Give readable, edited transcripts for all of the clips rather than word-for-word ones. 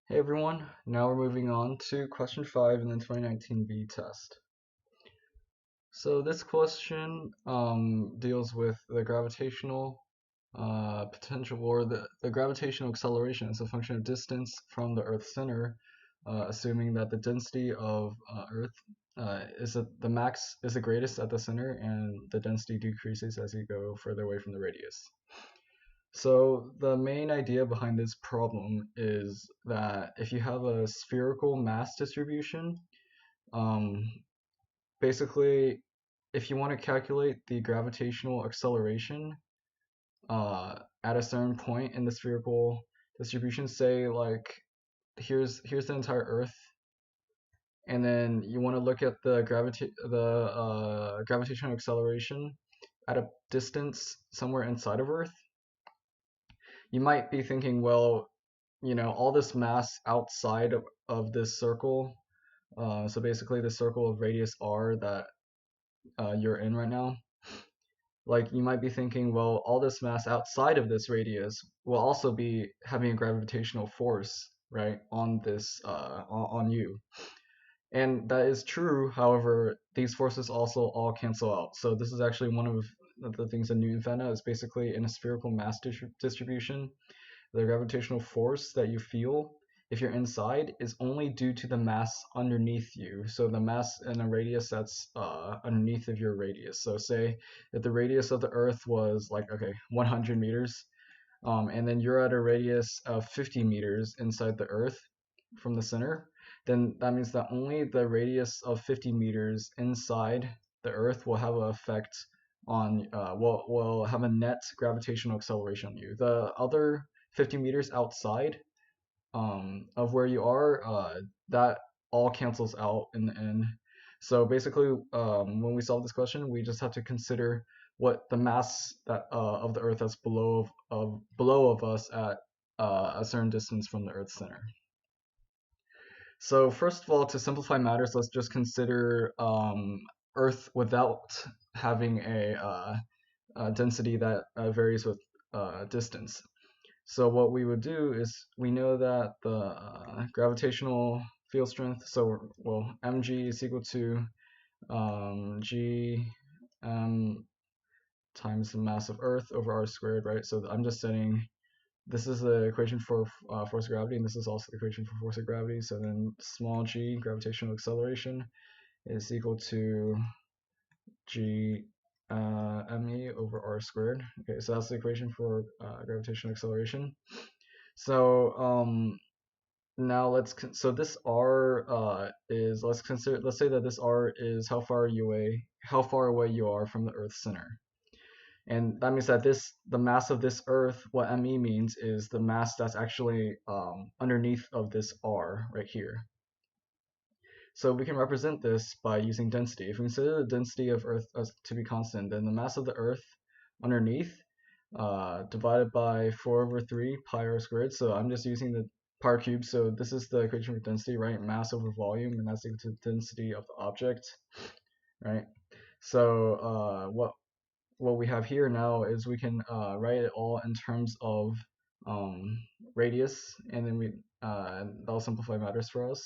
Hey everyone, now we're moving on to question 5 in the 2019 B test. So this question deals with the gravitational potential, or the gravitational acceleration as a function of distance from the Earth's center, assuming that the density of Earth the max is the greatest at the center and the density decreases as you go further away from the radius. So the main idea behind this problem is that if you have a spherical mass distribution, um, basically, if you want to calculate the gravitational acceleration at a certain point in the spherical distribution, say like here's the entire Earth, and then you want to look at the gravitational acceleration at a distance somewhere inside of Earth, you might be thinking, well, all this mass outside of this circle, so basically the circle of radius r that you're in right now, like you might be thinking, well, all this mass outside of this radius will also be having a gravitational force, right, on this on you. And that is true. However, these forces also all cancel out. So this is actually one of the things that Newton found out is basically in a spherical mass distribution, the gravitational force that you feel if you're inside is only due to the mass underneath you. So the mass in a radius that's underneath of your radius. So say if the radius of the Earth was like, okay, 100 meters, and then you're at a radius of 50 meters inside the Earth from the center, then that means that only the radius of 50 meters inside the Earth will have an effect on, will have a net gravitational acceleration on you. The other 50 meters outside of where you are, that all cancels out in the end. So basically, when we solve this question, we just have to consider what the mass that of the Earth that's below of us at a certain distance from the Earth's center. So first of all, to simplify matters, let's just consider Earth without having a density that varies with distance. So what we would do is we know that the gravitational field strength, so well, mg is equal to g times the mass of Earth over r squared, right? So I'm just setting, this is the equation for force of gravity, and this is also the equation for force of gravity. So then small g, gravitational acceleration, is equal to g me over r squared. Okay, so that's the equation for gravitational acceleration. So now so this r let's say that this r is how far away you are from the Earth's center. And that means that the mass of this Earth, what me means is the mass that's actually underneath of this r right here. So we can represent this by using density. If we consider the density of Earth as to be constant, then the mass of the Earth underneath divided by 4 over 3 pi r squared. So I'm just using the pi cubed. So this is the equation for density, right? Mass over volume, and that's equal to the density of the object, right? So what we have here now is we can write it all in terms of radius, and then that'll simplify matters for us.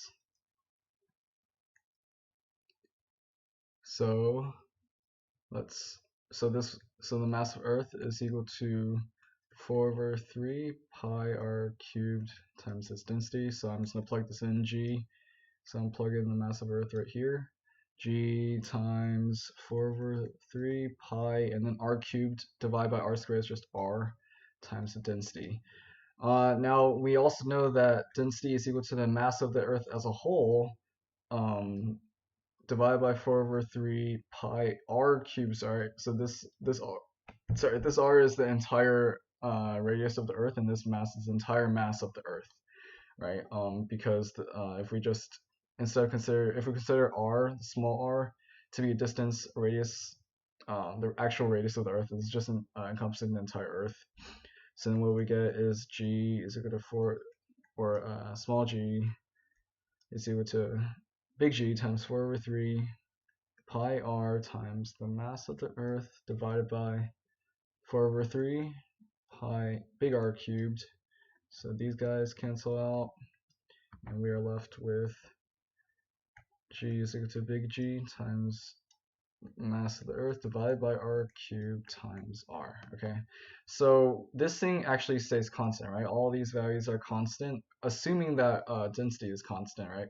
So so the mass of Earth is equal to 4 over 3 pi r cubed times its density. So I'm just gonna plug this in, g. So I'm plugging in the mass of Earth right here. G times 4 over 3 pi, and then r cubed divided by r squared is just r times the density. Now we also know that density is equal to the mass of the Earth as a whole, divided by 4 over 3 pi r cubed. Sorry, so this r is the entire radius of the Earth, and this mass is the entire mass of the Earth, right? Because if we just if we consider r, the small r, to be a distance radius, the actual radius of the Earth is just encompassing the entire Earth. So then what we get is g is equal to 4, or small g is equal to big G times 4 over 3 pi r times the mass of the Earth divided by 4 over 3 pi big R cubed. So these guys cancel out. And we are left with G is equal to big G times mass of the Earth divided by R cubed times R. Okay, so this thing actually stays constant, right? All these values are constant, assuming that density is constant, right?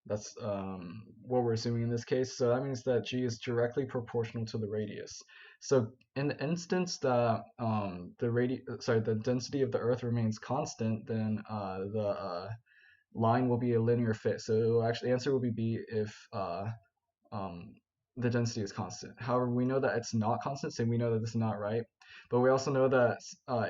That's what we're assuming in this case. So that means that G is directly proportional to the radius. So in the instance that the density of the Earth remains constant, then the line will be a linear fit. So actually, the answer will be B if um, the density is constant. However, we know that it's not constant, so we know that this is not right. But we also know that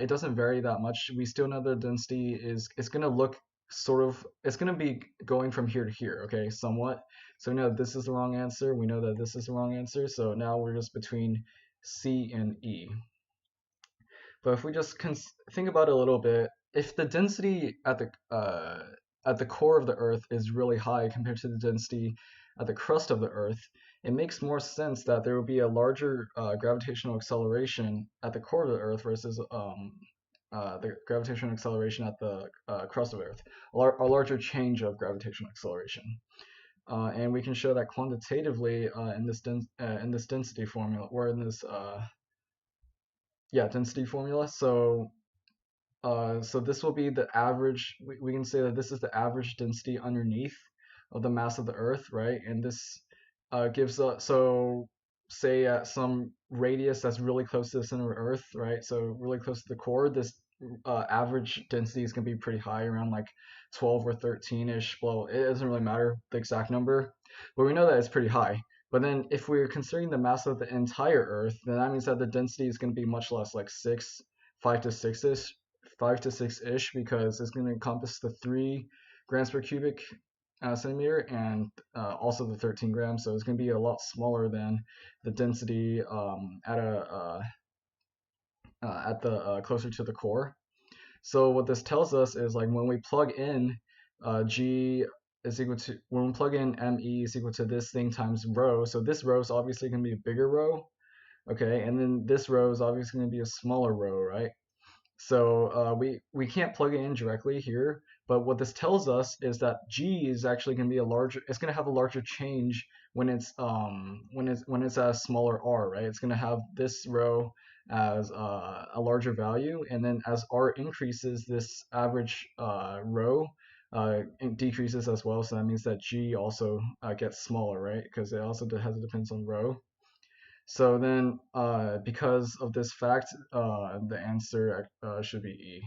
it doesn't vary that much. We still know the density is it's going to look it's going to be going from here to here, okay, somewhat. So we know that this is the wrong answer. We know that this is the wrong answer. So now we're just between C and E. But if we just think about it a little bit, if the density at the core of the Earth is really high compared to the density at the crust of the Earth, it makes more sense that there would be a larger gravitational acceleration at the core of the Earth versus the gravitational acceleration at the crust of Earth, a larger change of gravitational acceleration. And we can show that quantitatively in this density formula, or in this density formula. So this will be the average. We can say that this is the average density underneath of the mass of the Earth, right? And this gives us, so say at some radius that's really close to the center of Earth, right? So really close to the core, this average density is going to be pretty high, around like 12 or 13-ish. Well, it doesn't really matter the exact number, but we know that it's pretty high. But then if we're considering the mass of the entire Earth, then that means that the density is going to be much less, like 5 to 6-ish, 5 to 6-ish, because it's going to encompass the 3 grams per cubic centimeter and also the 13 grams. So it's going to be a lot smaller than the density at the closer to the core. So what this tells us is, like, when we plug in G is equal to, when we plug in ME is equal to this thing times rho. So this rho is obviously going to be a bigger rho, okay, and then this rho is obviously going to be a smaller rho, right? So we can't plug it in directly here, but what this tells us is that G is actually going to be it's going to have a larger change when it's at a smaller R, right? It's going to have this rho as a larger value, and then as R increases, this average rho decreases as well. So that means that G also gets smaller, right? Because it also depends on rho. So then, because of this fact, the answer should be E.